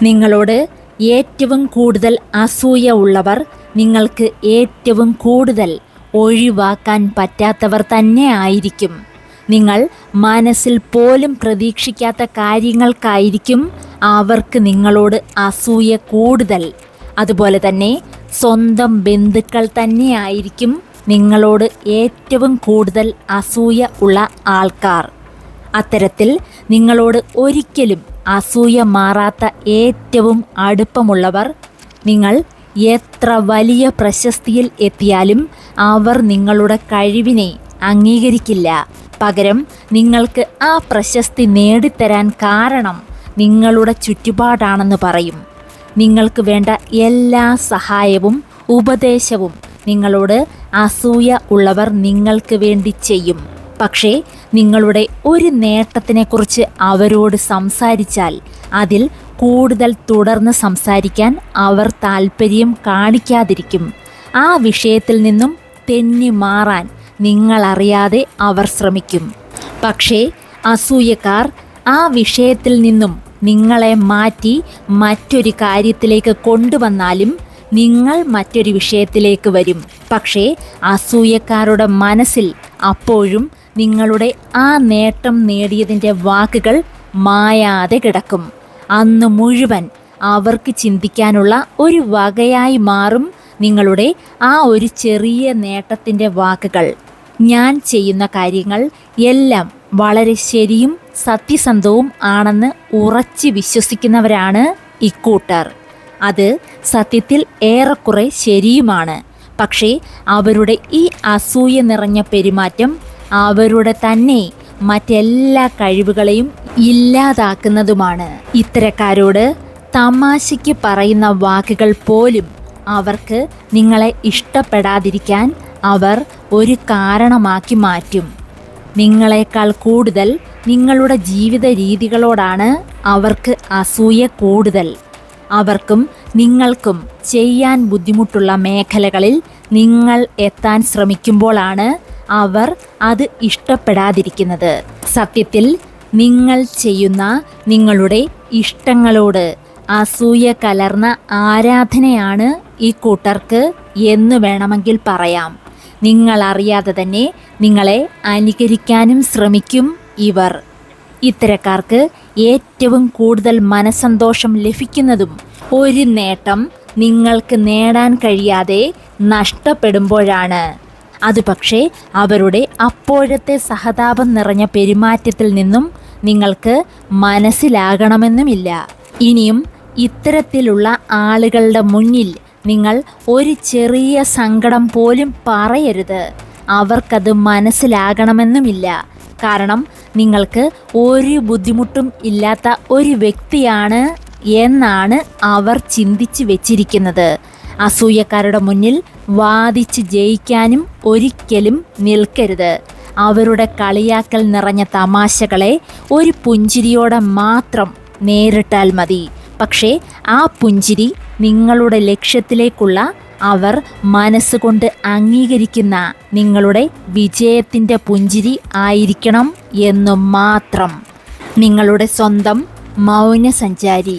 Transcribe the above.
നിങ്ങളോട് ഏറ്റവും കൂടുതൽ അസൂയ ഉള്ളവർ നിങ്ങൾക്ക് ഏറ്റവും കൂടുതൽ ഒഴിവാക്കാൻ പറ്റാത്തവർ തന്നെ ആയിരിക്കും. നിങ്ങൾ മനസ്സിൽ പോലും പ്രതീക്ഷിക്കാത്ത കാര്യങ്ങൾക്കായിരിക്കും അവർക്ക് നിങ്ങളോട് അസൂയ കൂടുതൽ. അതുപോലെ തന്നെ സ്വന്തം ബന്ധുക്കൾ തന്നെയായിരിക്കും നിങ്ങളോട് ഏറ്റവും കൂടുതൽ അസൂയ ഉള്ള ആൾക്കാർ. അത്തരത്തിൽ നിങ്ങളോട് ഒരിക്കലും അസൂയ മാറാത്ത ഏറ്റവും അടുപ്പമുള്ളവർ, നിങ്ങൾ എത്ര വലിയ പ്രശസ്തിയിൽ എത്തിയാലും അവർ നിങ്ങളുടെ കഴിവിനെ അംഗീകരിക്കില്ല. പകരം നിങ്ങൾക്ക് ആ പ്രശസ്തി നേടിത്തരാൻ കാരണം നിങ്ങളുടെ ചുറ്റുപാടാണെന്ന് പറയും. നിങ്ങൾക്ക് വേണ്ട എല്ലാ സഹായവും ഉപദേശവും നിങ്ങളോട് അസൂയ ഉള്ളവർ നിങ്ങൾക്ക് വേണ്ടി ചെയ്യും. പക്ഷേ നിങ്ങളുടെ ഒരു നേട്ടത്തിനെക്കുറിച്ച് അവരോട് സംസാരിച്ചാൽ അതിൽ കൂടുതൽ തുടർന്ന് സംസാരിക്കാൻ അവർ താല്പര്യം കാണിക്കാതിരിക്കും. ആ വിഷയത്തിൽ നിന്നും തെന്നി മാറാൻ നിങ്ങളറിയാതെ അവർ ശ്രമിക്കും. പക്ഷേ അസൂയക്കാർ ആ വിഷയത്തിൽ നിന്നും നിങ്ങളെ മാറ്റി മറ്റൊരു കാര്യത്തിലേക്ക് കൊണ്ടുവന്നാലും നിങ്ങൾ മറ്റൊരു വിഷയത്തിലേക്ക് വരും. പക്ഷേ അസൂയക്കാരുടെ മനസ്സിൽ അപ്പോഴും നിങ്ങളുടെ ആ നേട്ടം നേടിയതിൻ്റെ വാക്കുകൾ മായാതെ കിടക്കും. അന്ന് മുഴുവൻ അവർക്ക് ചിന്തിക്കാനുള്ള ഒരു വകയായി മാറും നിങ്ങളുടെ ആ ഒരു ചെറിയ നേട്ടത്തിൻ്റെ വാക്കുകൾ. ഞാൻ ചെയ്യുന്ന കാര്യങ്ങൾ എല്ലാം വളരെ ശരിയും സത്യസന്ധവും ആണെന്ന് ഉറച്ചു വിശ്വസിക്കുന്നവരാണ് ഇക്കൂട്ടർ. അത് സത്യത്തിൽ ഏറെക്കുറെ ശരിയുമാണ്. പക്ഷേ അവരുടെ ഈ അസൂയ നിറഞ്ഞ പെരുമാറ്റം അവരുടെ തന്നെ മറ്റെല്ലാ കഴിവുകളെയും ഇല്ലാതാക്കുന്നതുമാണ്. ഇത്തരക്കാരോട് തമാശയ്ക്ക് പറയുന്ന വാക്കുകൾ പോലും അവർക്ക് നിങ്ങളെ ഇഷ്ടപ്പെടാതിരിക്കാൻ അവർ ഒരു കാരണമാക്കി മാറ്റും. നിങ്ങളെക്കാൾ കൂടുതൽ നിങ്ങളുടെ ജീവിത രീതികളോടാണ് അവർക്ക് അസൂയ കൂടുതൽ. അവർക്കും നിങ്ങൾക്കും ചെയ്യാൻ ബുദ്ധിമുട്ടുള്ള മേഖലകളിൽ നിങ്ങൾ എത്താൻ ശ്രമിക്കുമ്പോഴാണ് അവർ അത് ഇഷ്ടപ്പെടാതിരിക്കുന്നത്. സത്യത്തിൽ നിങ്ങൾ ചെയ്യുന്ന നിങ്ങളുടെ ഇഷ്ടങ്ങളോട് അസൂയ കലർന്ന ആരാധനയാണ് ഈ കൂട്ടർക്ക് എന്ന് വേണമെങ്കിൽ പറയാം. നിങ്ങളറിയാതെ തന്നെ നിങ്ങളെ അനുകരിക്കാനും ശ്രമിക്കും ഇവർ. ഇത്തരക്കാർക്ക് ഏറ്റവും കൂടുതൽ മനസ്സന്തോഷം ലഭിക്കുന്നതും ഒരു നേട്ടം നിങ്ങൾക്ക് നേടാൻ കഴിയാതെ നഷ്ടപ്പെടുമ്പോഴാണ്. അത് പക്ഷേ അവരുടെ അപ്പോഴത്തെ സഹതാപം നിറഞ്ഞ പെരുമാറ്റത്തിൽ നിന്നും നിങ്ങൾക്ക് മനസ്സിലാകണമെന്നുമില്ല. ഇനിയും ഇത്തരത്തിലുള്ള ആളുകളുടെ മുന്നിൽ നിങ്ങൾ ഒരു ചെറിയ സങ്കടം പോലും പറയരുത്. അവർക്കത് മനസ്സിലാകണമെന്നുമില്ല. കാരണം നിങ്ങൾക്ക് ഒരു ബുദ്ധിമുട്ടും ഇല്ലാത്ത ഒരു വ്യക്തിയാണ് എന്നാണ് അവർ ചിന്തിച്ച് വെച്ചിരിക്കുന്നത്. അസൂയക്കാരുടെ മുന്നിൽ വാദിച്ച് ജയിക്കാനും ഒരിക്കലും നിൽക്കരുത്. അവരുടെ കളിയാക്കൽ നിറഞ്ഞ തമാശകളെ ഒരു പുഞ്ചിരിയോടെ മാത്രം നേരിട്ടാൽ മതി. പക്ഷേ ആ പുഞ്ചിരി നിങ്ങളുടെ ലക്ഷ്യത്തിലേക്കുള്ള അവർ മനസ്സുകൊണ്ട് അംഗീകരിക്കുന്ന നിങ്ങളുടെ വിജയത്തിൻ്റെ പുഞ്ചിരി ആയിരിക്കണം എന്നു മാത്രം. നിങ്ങളുടെ സ്വന്തം മൗനസഞ്ചാരി.